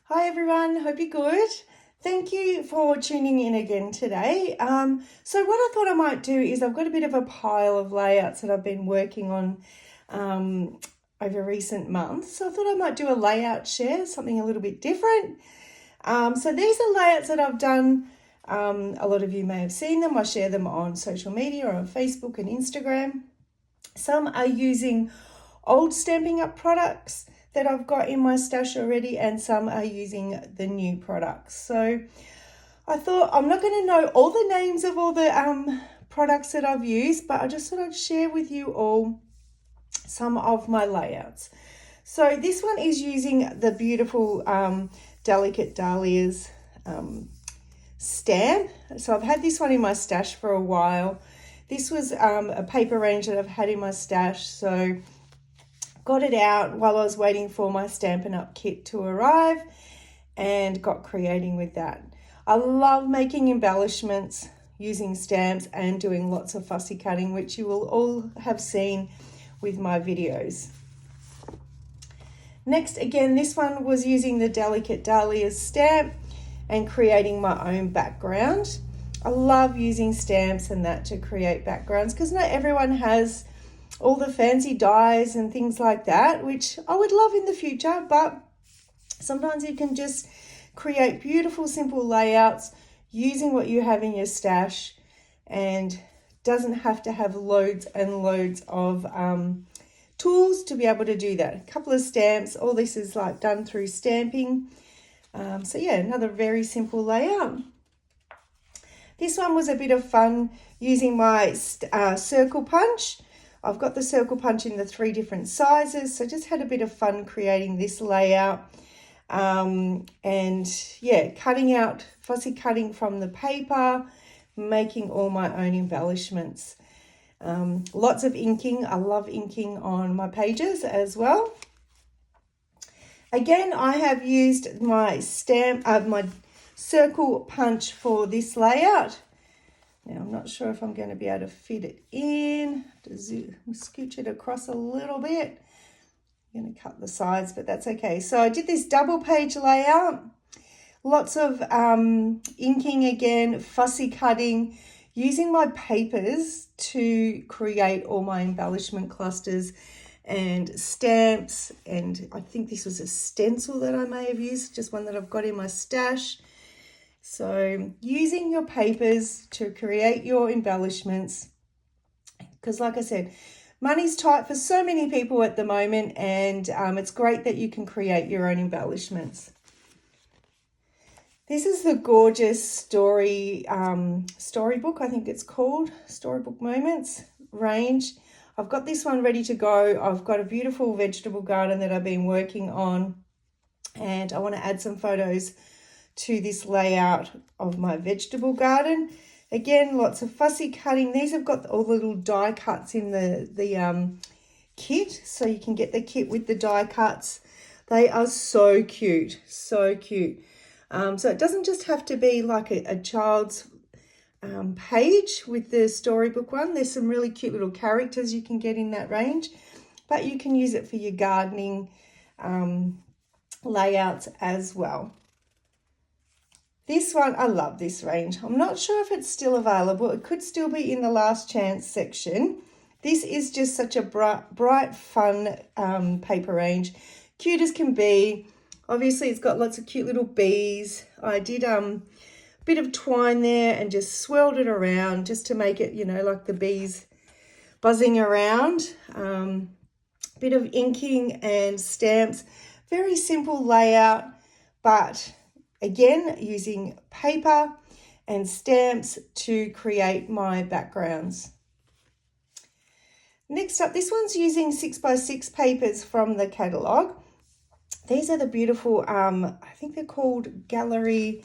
Hi everyone, hope you're good. Thank you for tuning in again today. So what I thought I might do is I've got a bit of a pile of layouts that I've been working on over recent months. So I thought I might do a layout share, something a little bit different. So these are layouts that I've done. A lot of you may have seen them. I share them on social media or on Facebook and Instagram. Some are using old Stampin'Up products that I've got in my stash already, and some are using the new products. So I thought I'm not going to know all the names of all the products that I've used, but I just thought I'd share with you all some of my layouts. So this one is using the beautiful Delicate Dahlias stamp. So I've had this one in my stash for a while. This was a paper range that I've had in my stash, so got it out while I was waiting for my Stampin' Up kit to arrive and got creating with that. I love making embellishments using stamps and doing lots of fussy cutting, which you will all have seen with my videos. Next, again, this one was using the Delicate Dahlias stamp and creating my own background. I love using stamps and that to create backgrounds because not everyone has all the fancy dyes and things like that, which I would love in the future, but sometimes you can just create beautiful, simple layouts using what you have in your stash, and doesn't have to have loads and loads of tools to be able to do that. A couple of stamps, all this is like done through stamping. So yeah, another very simple layout. This one was a bit of fun using my circle punch. I've got the circle punch in the 3 different sizes, so just had a bit of fun creating this layout. And yeah, fussy cutting from the paper, making all my own embellishments. Lots of inking. I love inking on my pages as well. Again, I have used my my circle punch for this layout. Now, I'm not sure if I'm going to be able to fit it in. To scooch it across a little bit. I'm going to cut the sides, but that's okay. So I did this double page layout. Lots of inking again, fussy cutting, using my papers to create all my embellishment clusters and stamps. And I think this was a stencil that I may have used, just one that I've got in my stash. So using your papers to create your embellishments, because like I said, money's tight for so many people at the moment, and it's great that you can create your own embellishments. This is the gorgeous storybook, I think it's called, Storybook Moments range. I've got this one ready to go. I've got a beautiful vegetable garden that I've been working on, and I want to add some photos to this layout of my vegetable garden. Again, lots of fussy cutting. These have got all the little die cuts in the kit, so you can get the kit with the die cuts. They are so cute, so cute. So it doesn't just have to be like a child's page with the storybook one. There's some really cute little characters you can get in that range, but you can use it for your gardening layouts as well. This one, I love this range. I'm not sure if it's still available. It could still be in the last chance section. This is just such a bright, fun paper range. Cute as can be. Obviously, it's got lots of cute little bees. I did a bit of twine there and just swirled it around just to make it, you know, like the bees buzzing around. Bit of inking and stamps. Very simple layout, but again, using paper and stamps to create my backgrounds. Next up, this one's using 6x6 papers from the catalogue. These are the beautiful, I think they're called Gallery.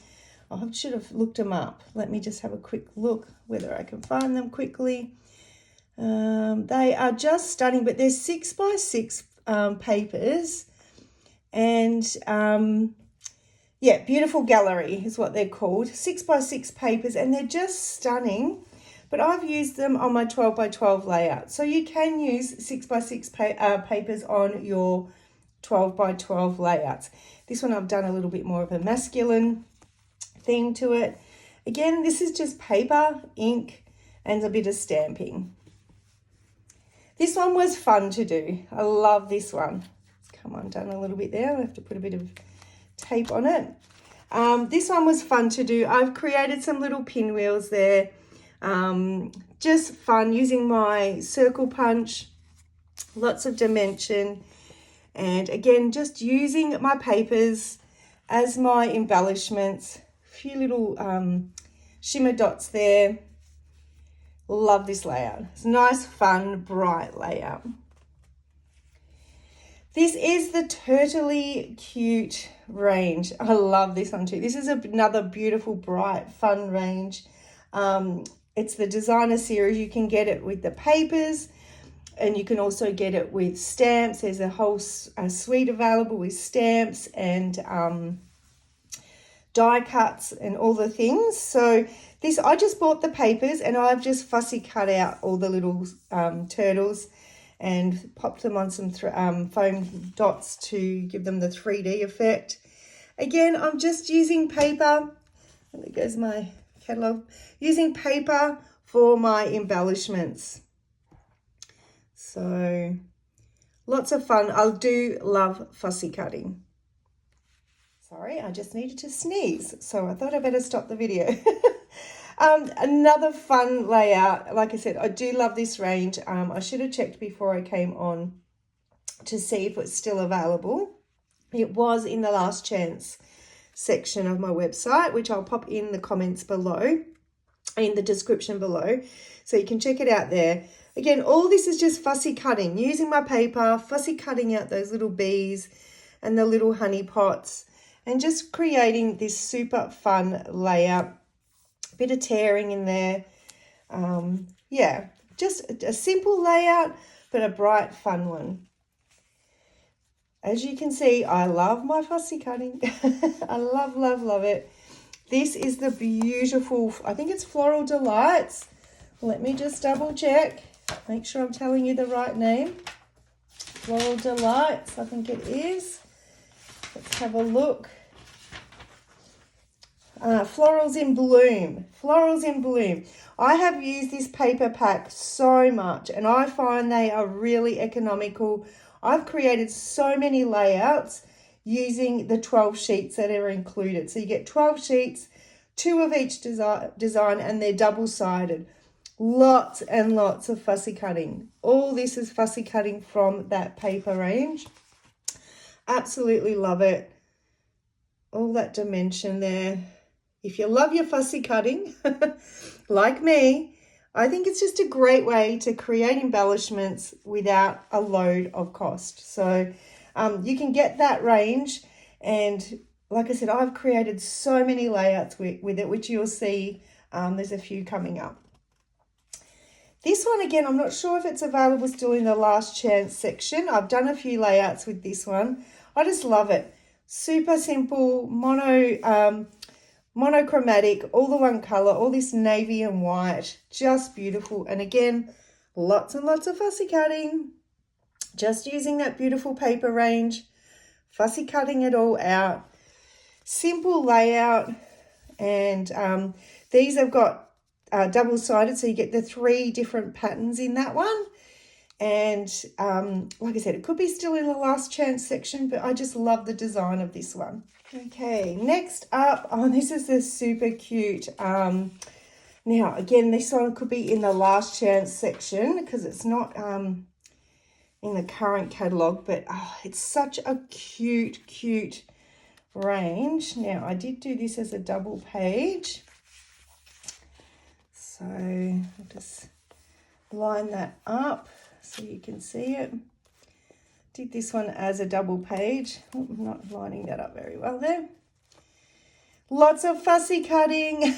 Oh, I should have looked them up. Let me just have a quick look whether I can find them quickly. They are just stunning, but they're 6x6 papers. And yeah, Beautiful Gallery is what they're called. 6x6 papers, and they're just stunning. But I've used them on my 12x12 layout. So you can use 6x6 papers on your 12 by 12 layouts. This one I've done a little bit more of a masculine theme to it. Again, this is just paper, ink, and a bit of stamping. This one was fun to do. I love this one. It's come undone a little bit there. I have to put a bit of tape on it. This one was fun to do. I've created some little pinwheels there. Just fun using my circle punch, lots of dimension. And again, just using my papers as my embellishments. A few little shimmer dots there. Love this layout. It's a nice, fun, bright layout. This is the Turtley Cute range. I love this one too. This is another beautiful, bright, fun range. It's the designer series. You can get it with the papers, and you can also get it with stamps. There's a whole suite available with stamps and die cuts and all the things. So this, I just bought the papers and I've just fussy cut out all the little turtles and popped them on some foam dots to give them the 3D effect. Again, I'm just using paper. And there goes my catalogue. Using paper for my embellishments. So lots of fun. I do love fussy cutting. Sorry, I just needed to sneeze, so I thought I better stop the video. Another fun layout. Like I said, I do love this range. I should have checked before I came on to see if it's still available. It was in the last chance section of my website, which I'll pop in the comments below, in the description below, so you can check it out there. Again, all this is just fussy cutting, using my paper, fussy cutting out those little bees and the little honey pots, and just creating this super fun layout. Bit of tearing in there. Yeah, just a simple layout, but a bright, fun one. As you can see, I love my fussy cutting. I love, love, love it. This is the beautiful, I think it's Floral Delights. Let me just double check. Make sure I'm telling you the right name. Floral Delights, I think it is. Let's have a look. Florals in Bloom. Florals in Bloom. I have used this paper pack so much and I find they are really economical. I've created so many layouts using the 12 sheets that are included. So you get 12 sheets, 2 of each design, and they're double-sided. Lots and lots of fussy cutting. All this is fussy cutting from that paper range. Absolutely love it. All that dimension there. If you love your fussy cutting, like me, I think it's just a great way to create embellishments without a load of cost. So you can get that range, and like I said, I've created so many layouts with it, which you'll see. There's a few coming up. This one, again, I'm not sure if it's available still in the last chance section. I've done a few layouts with this one. I just love it. Super simple, monochromatic, all the one color, all this navy and white, just beautiful. And again, lots and lots of fussy cutting, just using that beautiful paper range, fussy cutting it all out, simple layout. And these have got double-sided, so you get the 3 different patterns in that one. And like I said, it could be still in the last chance section, but I just love the design of this one. Okay, next up, oh, this is a super cute. Now, again, this one could be in the last chance section because it's not in the current catalogue, but oh, it's such a cute, cute range. Now, I did do this as a double page. So I'll just line that up so you can see it. Did this one as a double page. Oh, I'm not lining that up very well there. Lots of fussy cutting.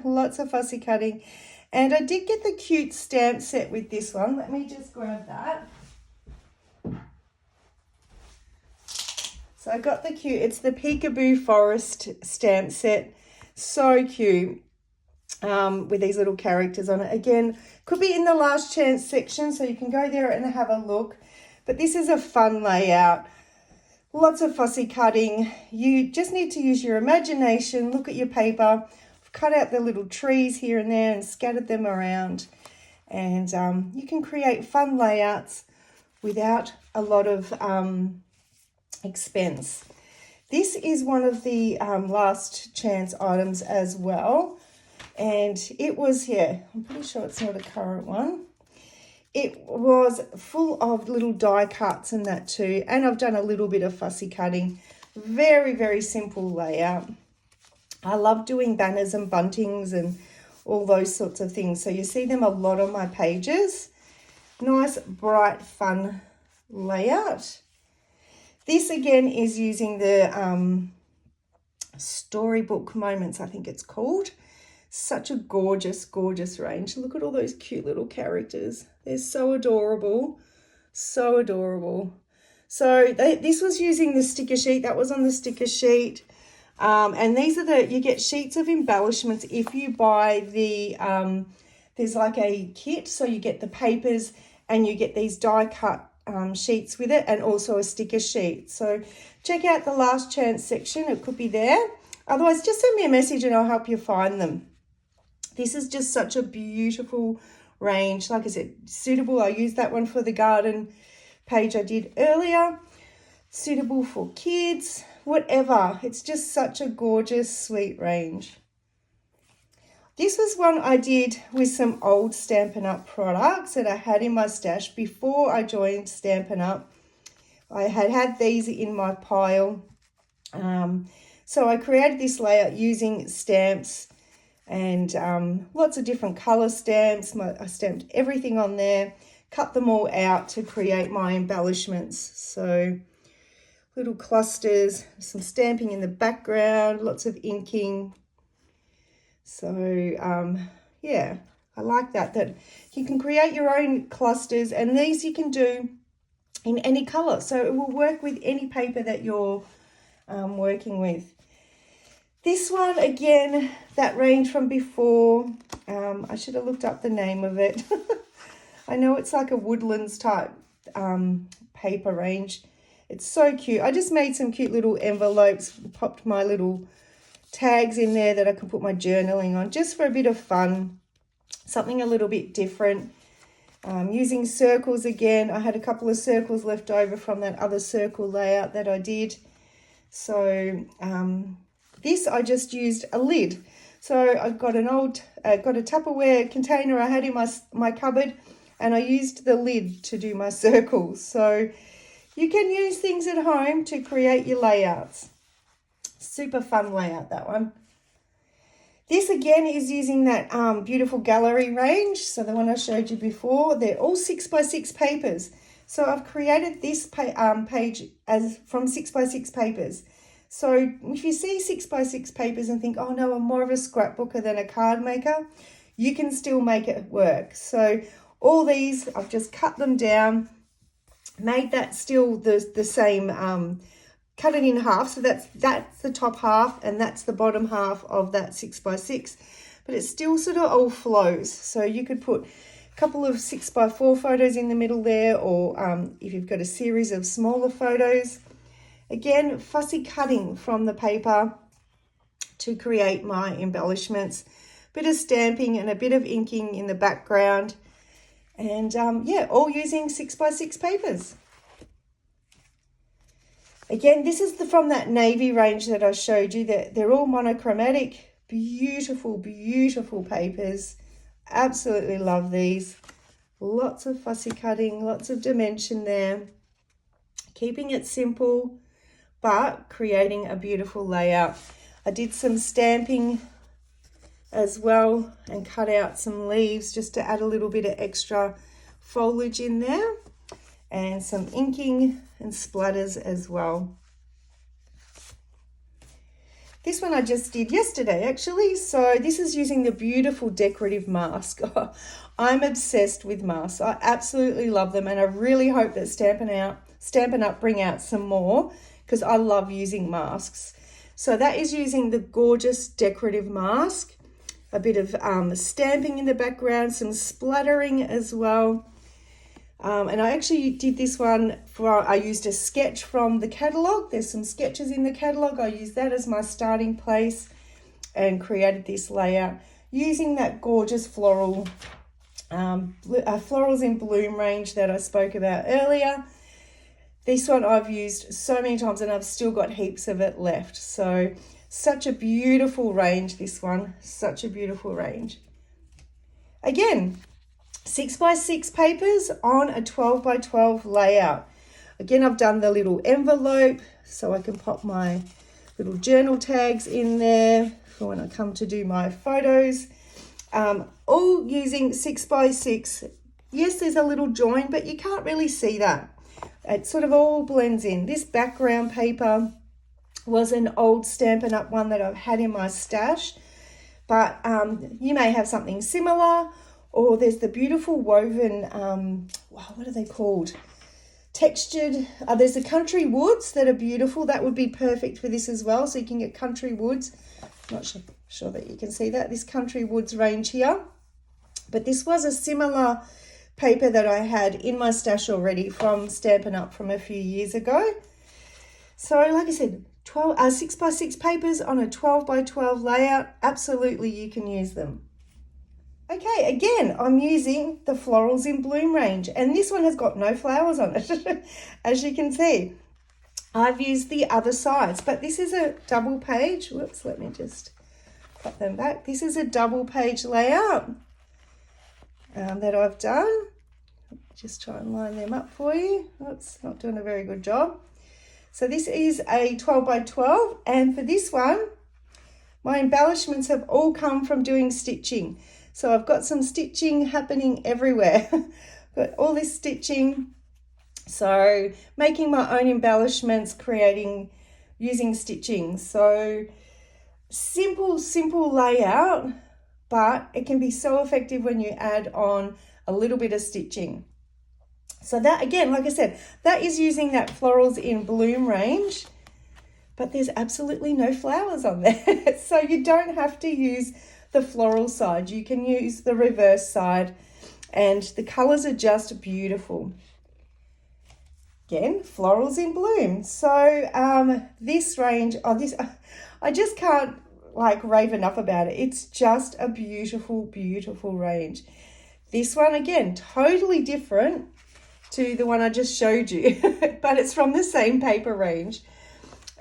Lots of fussy cutting. And I did get the cute stamp set with this one. Let me just grab that. So I got the cute, it's the Peekaboo Forest stamp set. So cute. With these little characters on it. Again, could be in the last chance section, so you can go there and have a look. But this is a fun layout. Lots of fussy cutting. You just need to use your imagination, look at your paper. I've cut out the little trees here and there and scattered them around. And you can create fun layouts without a lot of expense. This is one of the last chance items as well. And it was, yeah, I'm pretty sure it's not a current one. It was full of little die cuts and that too. And I've done a little bit of fussy cutting. Very, very simple layout. I love doing banners and buntings and all those sorts of things. So you see them a lot on my pages. Nice, bright, fun layout. This again is using the Storybook Moments, I think it's called. Such a gorgeous, gorgeous range. Look at all those cute little characters. They're so adorable. So adorable. So this was using the sticker sheet. That was on the sticker sheet. And these are you get sheets of embellishments if you buy the, there's like a kit. So you get the papers and you get these die cut sheets with it and also a sticker sheet. So check out the last chance section. It could be there. Otherwise, just send me a message and I'll help you find them. This is just such a beautiful range. Like I said, suitable. I used that one for the garden page I did earlier. Suitable for kids, whatever. It's just such a gorgeous, sweet range. This was one I did with some old Stampin' Up products that I had in my stash before I joined Stampin' Up. I had these in my pile. So I created this layout using stamps and lots of different color stamps. I stamped everything on there, cut them all out to create my embellishments. So little clusters, some stamping in the background, lots of inking. So yeah, I like that you can create your own clusters, and these you can do in any color. So it will work with any paper that you're working with. This one, again, that range from before, I should have looked up the name of it. I know it's like a woodlands type paper range. It's so cute. I just made some cute little envelopes, popped my little tags in there that I can put my journaling on, just for a bit of fun, something a little bit different. Using circles again. I had a couple of circles left over from that other circle layout that I did. So this, I just used a lid. So I've got an old, got a Tupperware container I had in my cupboard, and I used the lid to do my circles. So you can use things at home to create your layouts. Super fun layout, that one. This again is using that beautiful gallery range. So the one I showed you before, they're all 6x6 papers. So I've created this page as from 6x6 papers. So if you see 6x6 papers and think, oh no, I'm more of a scrapbooker than a card maker, you can still make it work. So all these, I've just cut them down, made that still the same, cut it in half. So that's the top half and that's the bottom half of that 6x6, but it still sort of all flows. So you could put a couple of 6x4 photos in the middle there, or if you've got a series of smaller photos. Again, fussy cutting from the paper to create my embellishments. Bit of stamping and a bit of inking in the background. And yeah, all using 6x6 papers. Again, this is from that navy range that I showed you. They're all monochromatic, beautiful, beautiful papers. Absolutely love these. Lots of fussy cutting, lots of dimension there. Keeping it simple, but creating a beautiful layout. I did some stamping as well and cut out some leaves just to add a little bit of extra foliage in there, and some inking and splatters as well. This one I just did yesterday actually. So this is using the beautiful decorative mask. I'm obsessed with masks. I absolutely love them, and I really hope that Stampin' Up bring out some more, because I love using masks. So that is using the gorgeous decorative mask, a bit of stamping in the background, some splattering as well. And I actually did this one I used a sketch from the catalogue. There's some sketches in the catalogue. I used that as my starting place and created this layout using that gorgeous floral, Florals in Bloom range that I spoke about earlier. This one I've used so many times and I've still got heaps of it left. So such a beautiful range, this one, such a beautiful range. Again, 6x6 papers on a 12x12 layout. Again, I've done the little envelope so I can pop my little journal tags in there for when I come to do my photos. All using 6x6. Yes, there's a little join, but you can't really see that. It sort of all blends in. This background paper was an old Stampin' Up one that I've had in my stash, but you may have something similar. Or there's the beautiful woven, what are they called? Textured, there's the country woods that are beautiful. That would be perfect for this as well. So you can get country woods. Not sure that you can see that. This country woods range here. But this was a similar paper that I had in my stash already from Stampin' Up from a few years ago. So like I said, 6x6 papers on a 12x12 layout. Absolutely, you can use them. Okay, again, I'm using the Florals in Bloom range, and this one has got no flowers on it, as you can see. I've used the other sides, but this is a double page. Whoops, let me just pop them back. This is a double page layout that I've done. Just try and line them up for you. Oops, not doing a very good job. So this is a 12x12, and for this one, my embellishments have all come from doing stitching. So I've got some stitching happening everywhere. Got all this stitching. So making my own embellishments, using stitching. So simple layout, but it can be so effective when you add on a little bit of stitching. So that, again, like I said, that is using that Florals in Bloom range, but there's absolutely no flowers on there. So you don't have to use the floral side. You can use the reverse side, and the colors are just beautiful. Again, Florals in Bloom. So this range, I just can't rave enough about it. It's just a beautiful range. This one, again, totally different to the one I just showed you, but it's from the same paper range.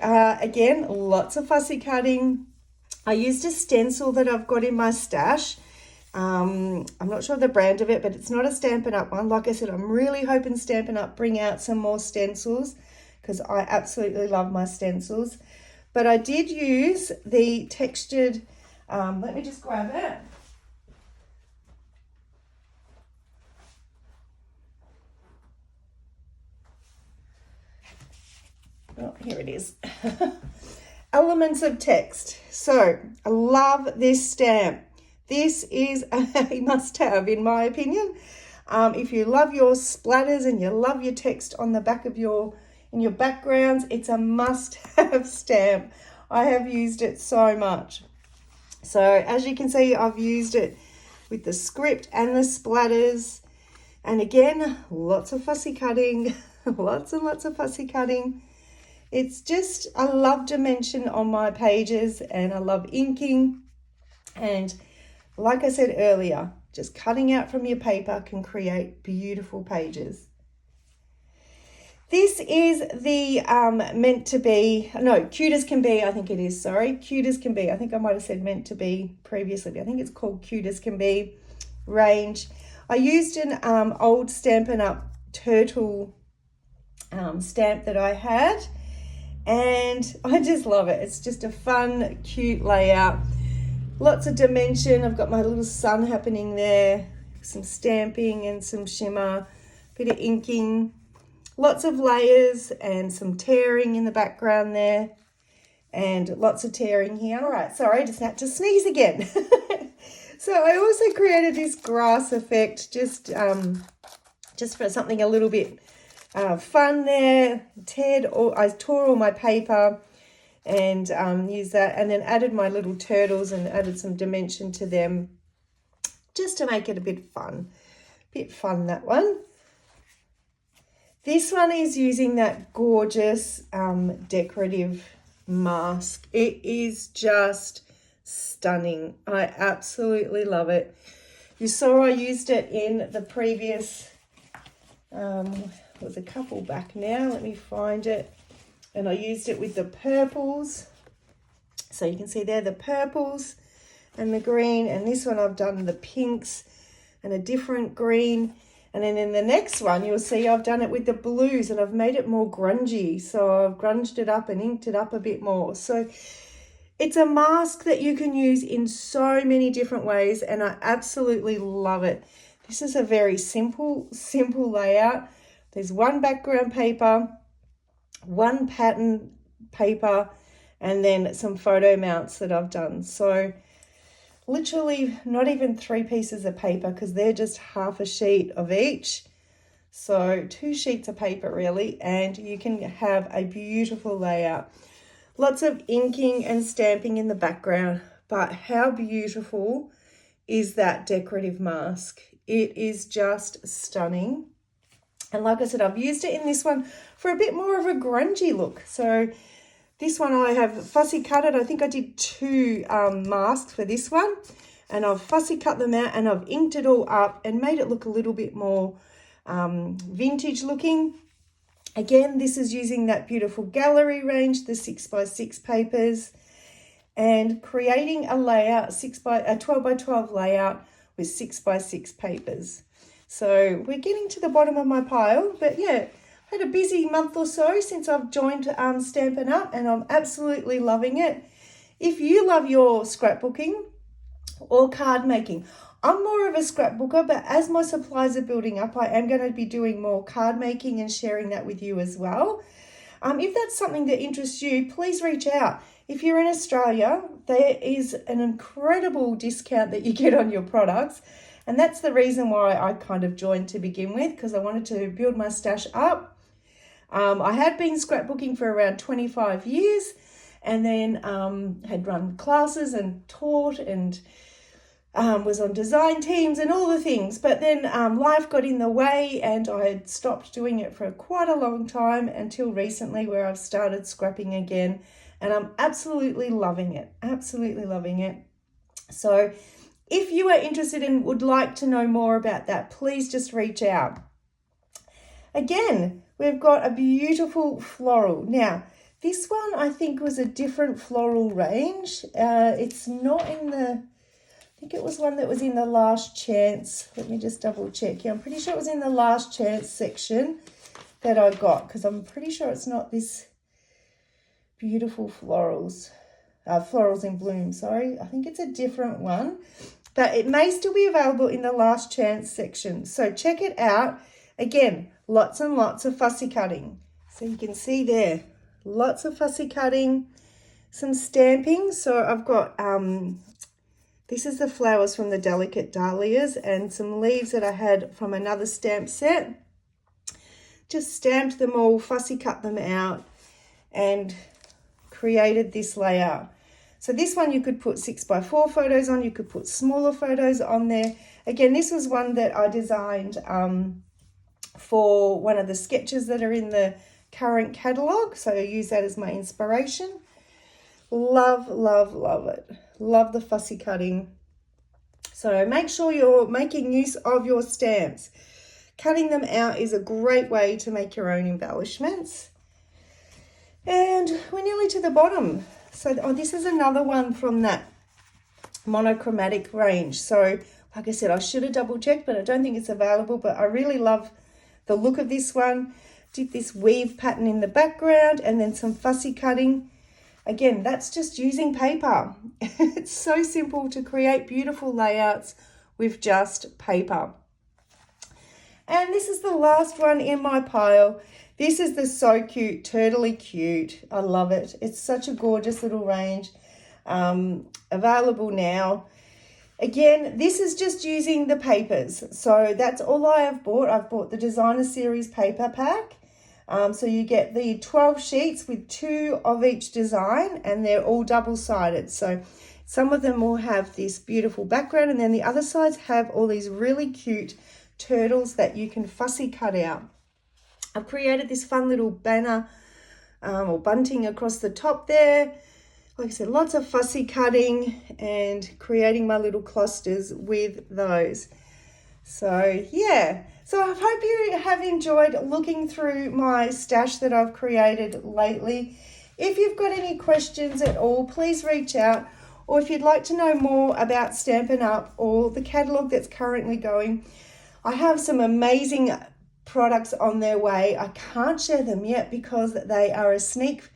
Again, lots of fussy cutting. I used a stencil that I've got in my stash. I'm not sure the brand of it, but it's not a Stampin' Up one. Like I said, I'm really hoping Stampin' Up bring out some more stencils because I absolutely love my stencils. But I did use the textured, let me just grab it. Oh, here it is. Elements of text. So I love this stamp. This is a must-have in my opinion. If you love your splatters and you love your text on the back of your backgrounds, it's a must-have stamp. I have used it so much. So as you can see, I've used it with the script and the splatters. And again, lots of fussy cutting, lots and lots of fussy cutting. It's just, I love dimension on my pages and I love inking. And like I said earlier, just cutting out from your paper can create beautiful pages. This is the meant to be, no, cute as can be, I think it is, sorry. Cute as can be. I think I might have said meant to be previously, but I think it's called Cute as Can Be range. I used an old Stampin' Up turtle stamp that I had, and I just love it. It's just a fun, cute layout. Lots of dimension. I've got my little sun happening there, some stamping and some shimmer, bit of inking, lots of layers and some tearing in the background there, and lots of tearing here. All right, sorry, just had to sneeze again. So I also created this grass effect just for something a little bit fun there. I tore all my paper and used that, and then added my little turtles and added some dimension to them just to make it a bit fun. That one. This one is using that gorgeous decorative mask. It is just stunning. I absolutely love it. You saw I used it in the previous, it was a couple back now. Let me find it. And I used it with the purples. So you can see there the purples and the green. And this one I've done the pinks and a different green. And then in the next one, you'll see I've done it with the blues and I've made it more grungy. So I've grunged it up and inked it up a bit more. So it's a mask that you can use in so many different ways and I absolutely love it. This is a very simple layout. There's one background paper, one pattern paper, and then some photo mounts that I've done. So literally not even 3 pieces of paper because they're just half a sheet of each. So 2 sheets of paper really, and you can have a beautiful layout. Lots of inking and stamping in the background, but how beautiful is that decorative mask? It is just stunning. And like I said, I've used it in this one for a bit more of a grungy look. So this one I have fussy cut it. I think I did 2 masks for this one. And I've fussy cut them out and I've inked it all up and made it look a little bit more vintage looking. Again, this is using that beautiful gallery range, the 6x6 papers, and creating a layout, a 12x12 layout with 6x6 papers. So we're getting to the bottom of my pile, but yeah, had a busy month or so since I've joined Stampin'Up, and I'm absolutely loving it. If you love your scrapbooking or card making, I'm more of a scrapbooker, but as my supplies are building up, I am going to be doing more card making and sharing that with you as well. If that's something that interests you, please reach out. If you're in Australia, there is an incredible discount that you get on your products. And that's the reason why I kind of joined to begin with, because I wanted to build my stash up. I had been scrapbooking for around 25 years and then had run classes and taught and was on design teams and all the things. But then life got in the way and I had stopped doing it for quite a long time until recently where I've started scrapping again. And I'm absolutely loving it, absolutely loving it. So if you are interested and would like to know more about that, please just reach out. Again, we've got a beautiful floral. Now, this one I think was a different floral range. It's not in the, I think it was one that was in the last chance. Let me just double check here. I'm pretty sure it was in the last chance section that I got, because I'm pretty sure it's not this beautiful florals in bloom, sorry. I think it's a different one, but it may still be available in the last chance section. So check it out. Again, lots and lots of fussy cutting. So you can see there, lots of fussy cutting, some stamping. So I've got, this is the flowers from the Delicate Dahlias and some leaves that I had from another stamp set. Just stamped them all, fussy cut them out and created this layout. So this one you could put 6x4 photos on, you could put smaller photos on there. Again, this was one that I designed for one of the sketches that are in the current catalogue. So I use that as my inspiration. Love, love, love it. Love the fussy cutting. So make sure you're making use of your stamps. Cutting them out is a great way to make your own embellishments. And we're nearly to the bottom. So this is another one from that monochromatic range. So like I said, I should have double checked, but I don't think it's available. But I really love the look of this one. Did this weave pattern in the background and then some fussy cutting. Again, that's just using paper. It's so simple to create beautiful layouts with just paper. And this is the last one in my pile. This is the So Cute, Turtley Cute. I love it. It's such a gorgeous little range. Available now. Again, this is just using the papers. So that's all I have bought. I've bought the Designer Series paper pack. So you get the 12 sheets with 2 of each design and they're all double-sided. So some of them will have this beautiful background and then the other sides have all these really cute turtles that you can fussy cut out. I've created this fun little banner or bunting across the top there. Like I said, lots of fussy cutting and creating my little clusters with those. So yeah, so I hope you have enjoyed looking through my stash that I've created lately. If you've got any questions at all, please reach out. Or if you'd like to know more about Stampin' Up or the catalogue that's currently going, I have some amazing products on their way. I can't share them yet because they are a sneak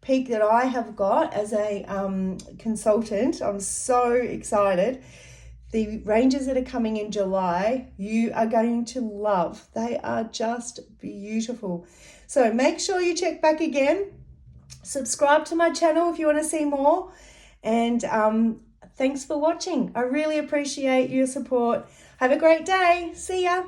peek that I have got as a consultant. I'm so excited. The ranges that are coming in July, you are going to love. They are just beautiful. So make sure you check back again. Subscribe to my channel if you want to see more. And thanks for watching. I really appreciate your support. Have a great day. See ya.